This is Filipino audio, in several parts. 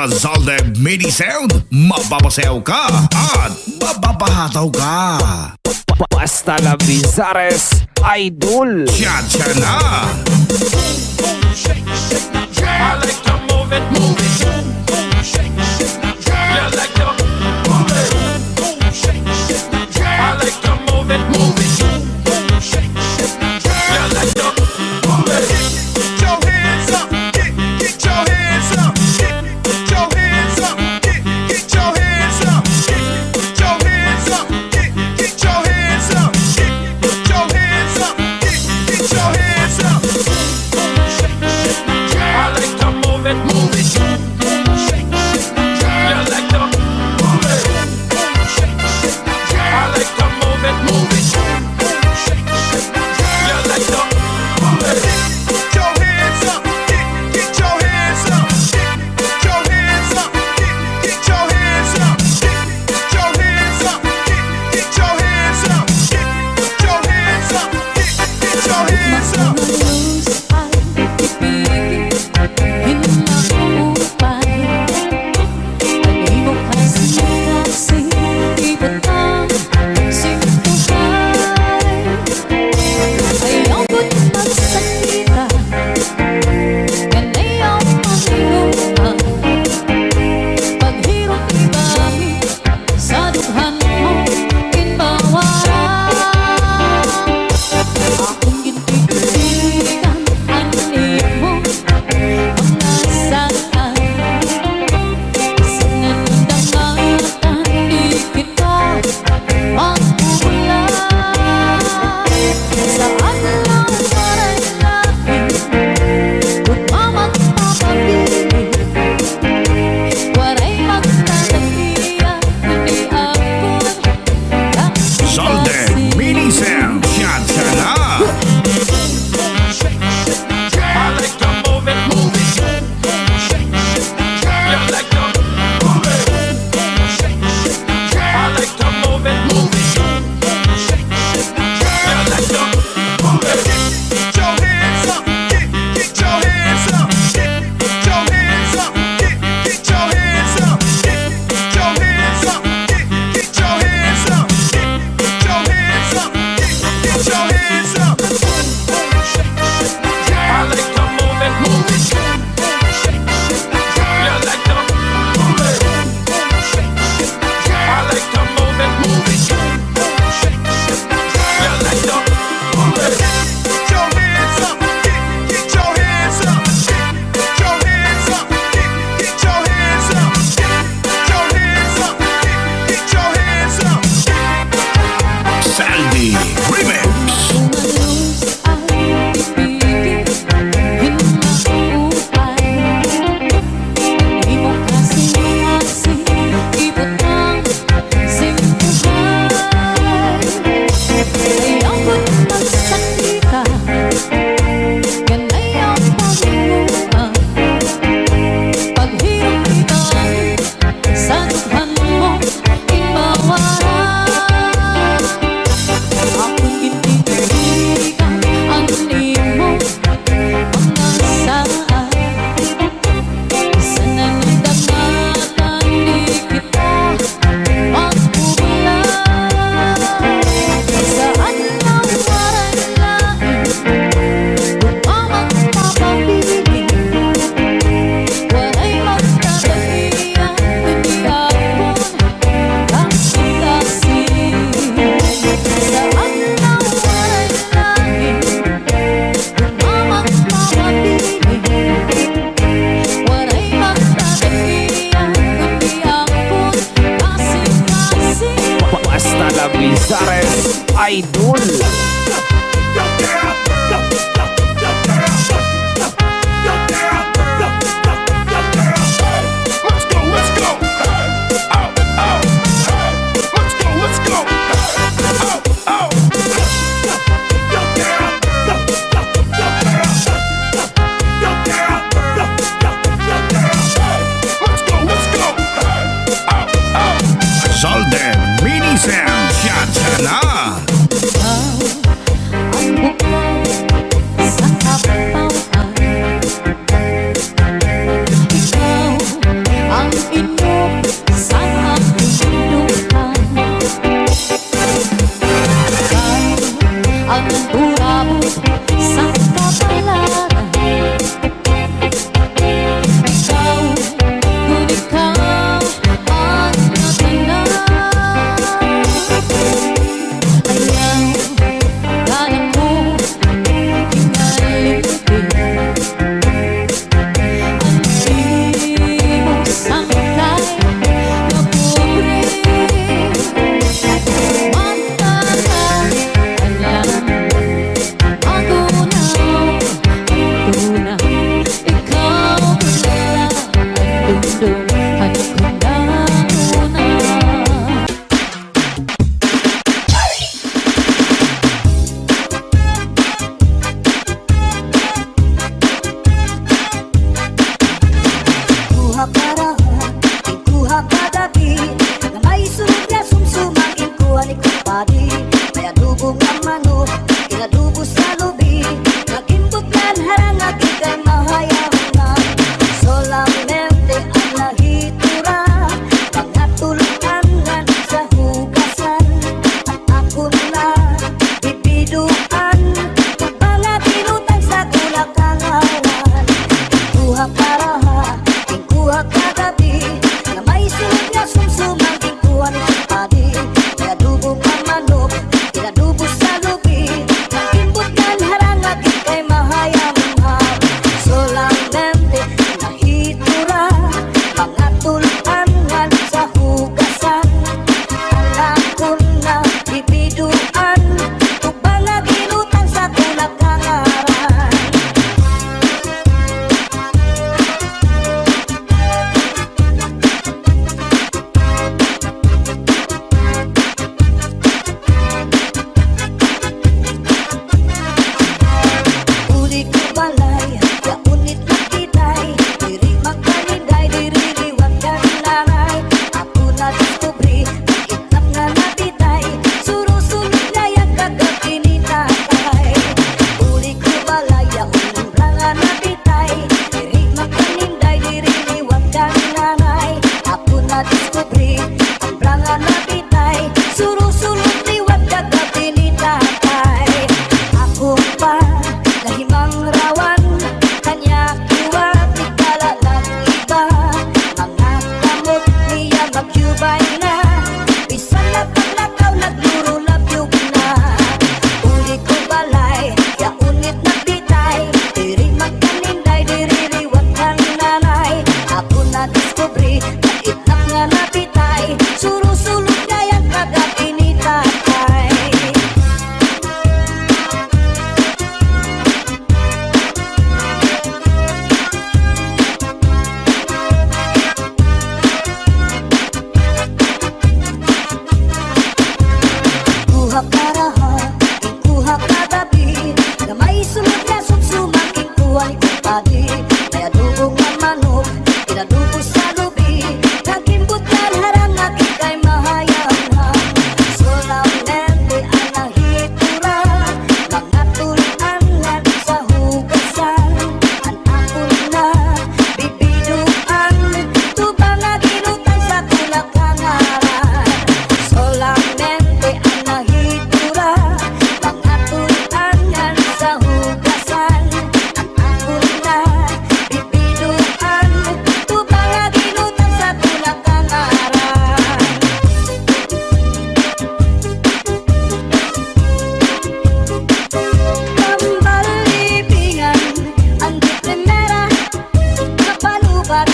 Sa Zalde Mini Sound, mapapasayaw ka at mapapahataw ka. Basta la Bizares Idol. Tsa-tsa na! I like to move it, move it. Shake, shake, you like to move it, shake, shake. I like to move it, move it. Shake, shake, you like to move it. Get your hands up, get your hands up, get your hands up, get your hands up, get your hands up, get your hands up, get your hands up, get your hands up. I like to move it, move it. Shake, you like to move it. Shake, I like to move it, move it. Shake, you like to move it. Get your hands up, get your hands up, get your hands up, get your hands up, get your hands up, get your hands up, get your hands up, get your hands up. Bizares Idol. Zalde Mini Sound, tsa-tsa na! padi, may adubong ang manok, inadubo sa lubi, nagimbutlan harang at ikay mahayaman. Solamente ang nahitura, mga tulutangan sa hugasan, at ako na bibiduan, mga pinutang sa kulakangaran. Kuha karaha, kuha kagabi, na may sunod na sumsumang kuha ni padi, may adubong ang manok, inadubo sa lubi, nagimbutlan harang at ikay mahayamham. Solamente nahitura, mga tulutangan sa hugasan, alam ko na bibiduan, ug mga ginutang sa kulakangaran. Uli ko balay, kaunit na kitay, diri magkalinday, diri liwag ka nanay. Ako na diskubri, itlap nga natitay, surusunod na yung kagabi ni tatay. Uli ko balay, kaunit nga natitay, diri magkalinday, diri liwag ka nanay. Ako na diskubri, ang branga natitay, surusunod liwag kagabi ni tatay. Ako pa nahimang rawan, kanya kuha tikala ng iba, mga kamot niya magyubay na, bisan na paglakaw nagluro labyog na. Uli ko balay, yaunit na bitay, diri magkaninday, diri liwag kang nanay. Ako na diskubri, maitlap nga nabitay, surusulog na yung kagabi ni tatay. Kuha karaha, kuha kagabi, na may sunod na sumsumang kuha ni padi, may adubong ang manok, inadubo sa lubi, nagimbutlan harang at ikay mahayamham. Solamente ang nahitura, mga tulutangan sa hugasan, ang ako na bibiduan, tubang na ginutang sa kulakangaran. Solamente ang nahitura, mga tulutangan sa hugasan, ang ako na bibiduan, tubang na ginutang sa kulakangaran. Pambalibingan, ang di primera, kapalubat,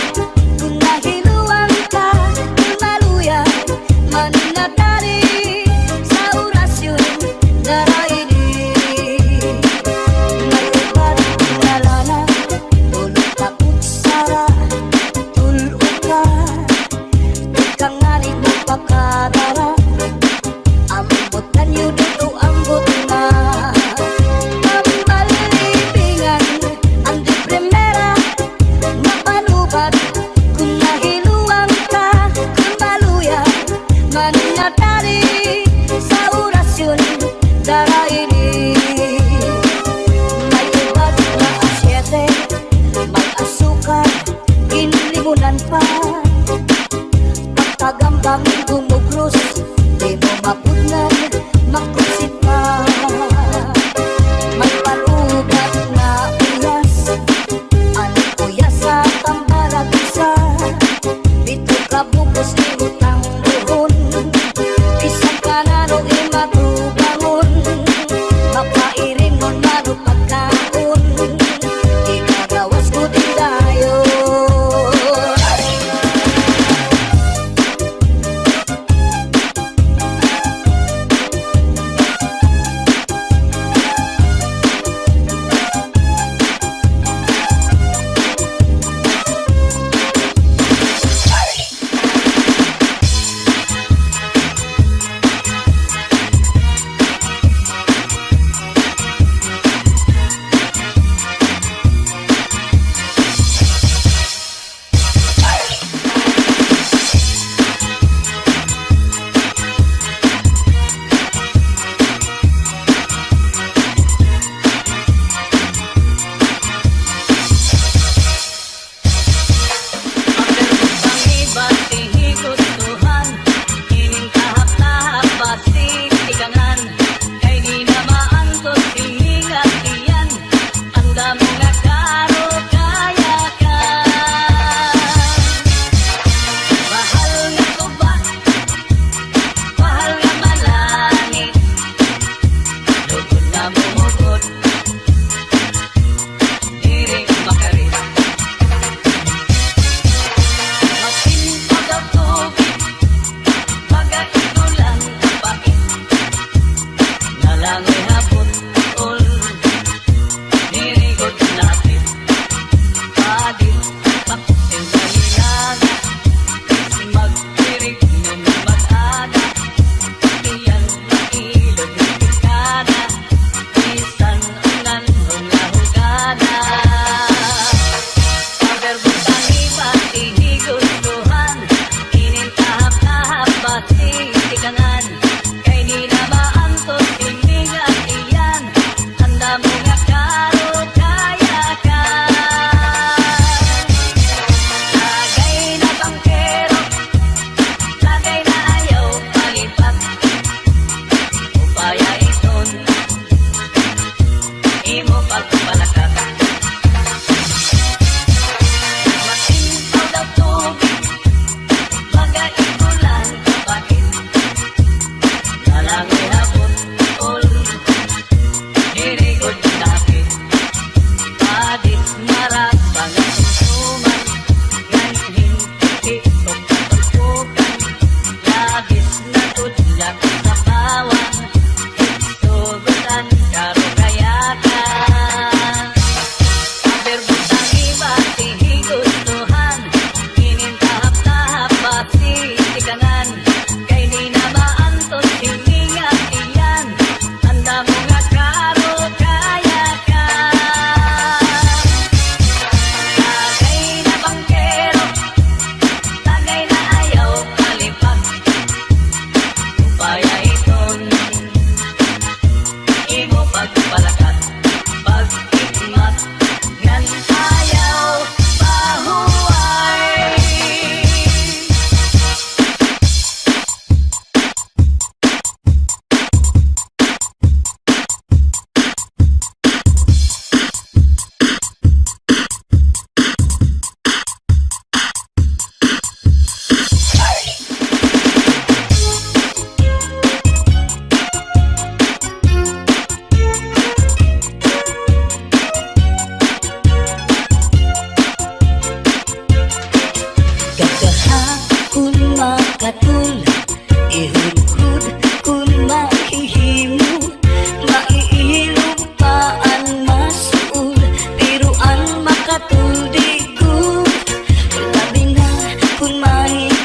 kung nahiluang ka, kung maluya, mananatari sa orasyon, naraini. May upat na lana, tulog na kutsara, tulog ka, ikang nganin magpakadara, ambot na niyo dito, ambot na. Pambalibingan, ang di primera, mapalubat, kung nahiluang ka, kung maluya, mananatari sa orasyon, daraini. May ubat na asyete, may asukar, inlimunan pa, pagkagambang gumugros, di mo mapudnan, makusit pa. May palugat na uyas, ang uyas sa tambalag isa, dito ka bukos ni utang buhon, isang kanano imatubangon, mapairin mo mano pagkaon, ikagawas ko din dayon.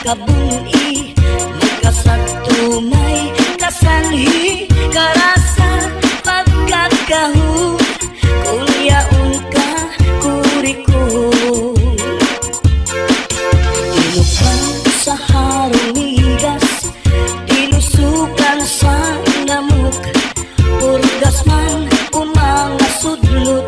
kabuni, may kasagtumay, kasanhi, karasa, pagkakahon, kulyaon ka, kurikon. Tinukan sa harumigas, tinusukan sa namuk, purgas man umanga sudlot,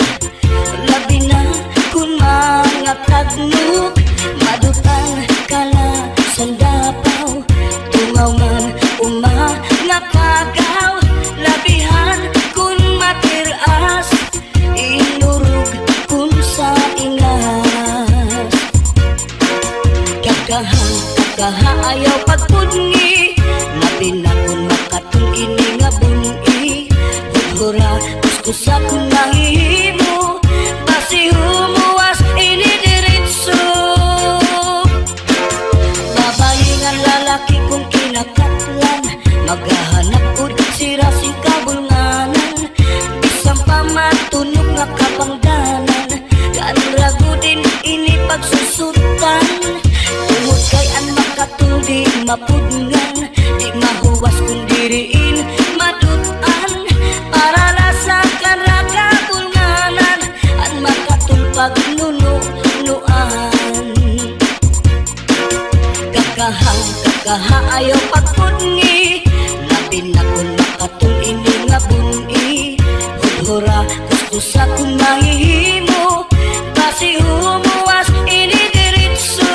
labi na kung mga tagnuk, madutang kala sandapaw, tungaw man umanga kagaw, labihan kung matiras, inurug kung sa ingas. Kakaha ayaw pagpudngi, labi na kung makatong ini nga buni, hudhura kuskusa kung mahihimo, basi humuwas ini diritso. Babae nga lalaki kung kinakatlan, maghahanap ud sira sing kabulnganan, bisang pamatunog nga kapangdanan, kanrago din ini pagsusutan, tungod kay an makatuldi mapudngan, di mahuwas kung diriin madutan, para lasa kanra kabulnganan, an makatulpag nunuan. Kakaha ayaw pagpudngi, labi na kung makatong ini nga buni, hudhura kuskusa kung mahihimo, basi humuwas ini diritso.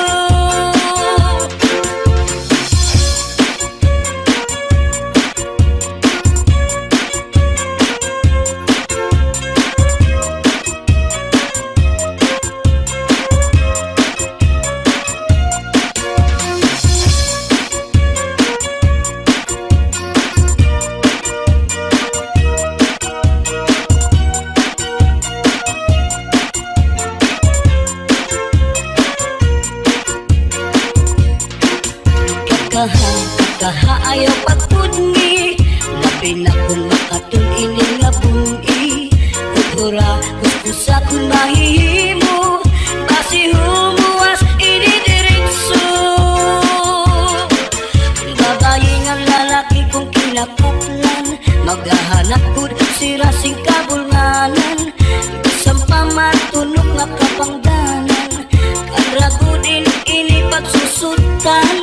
Kakaha ayaw pagpudngi, labi na kung makatong ini nga buni, hudhura kuskusa kung mahihimo, basi humuwas ini diritso. Babae nga lalaki kung kinakatlan, maghahanap kud sira sing kabulnganan, bisang pamatunog nga kapangdanan, kanrago din ini pagsusutan,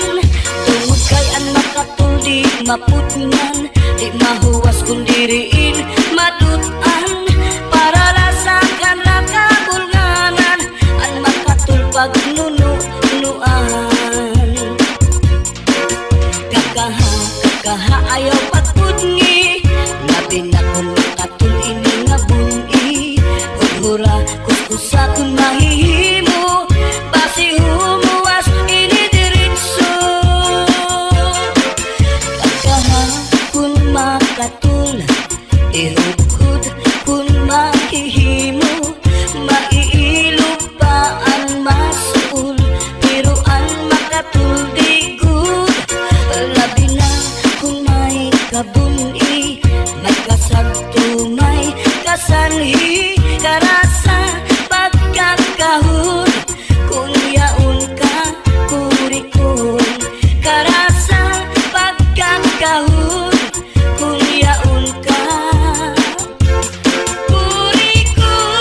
tungod kay an makatuldi mapudngan, di mahuwas kung diriin madutan, para lasakan na kabulnganan, an makatulpag nunuan. Kakaha ayaw pagpudngi, labi na kung makatul ini nga buni, hudhura kuskusa kung mahihimo, basi humuwas ini diritso. Kakaha kung makatul, ihudhud kung mahihimo, maiilog pa ang masul, pero ang makatul di good, labi na kung may kabuni, may kasagtumay, kasanhi, karasa, pagkakahon, kung yaon ka, kurikon, karasa, pagkakahon, kung yaon ka, kurikon.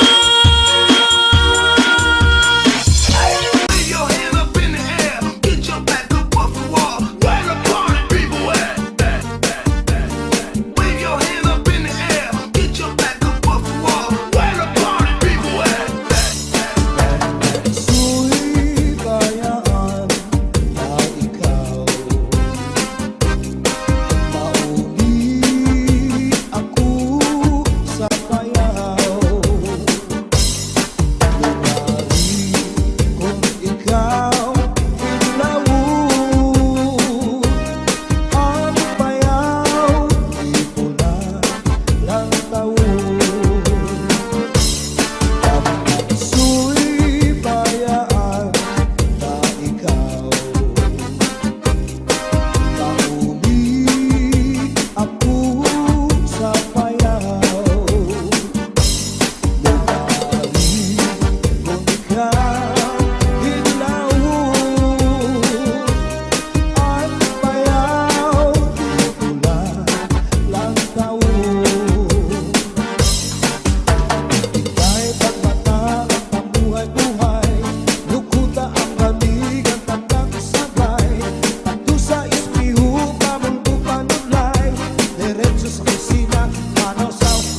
diretso sa kusina, manosaw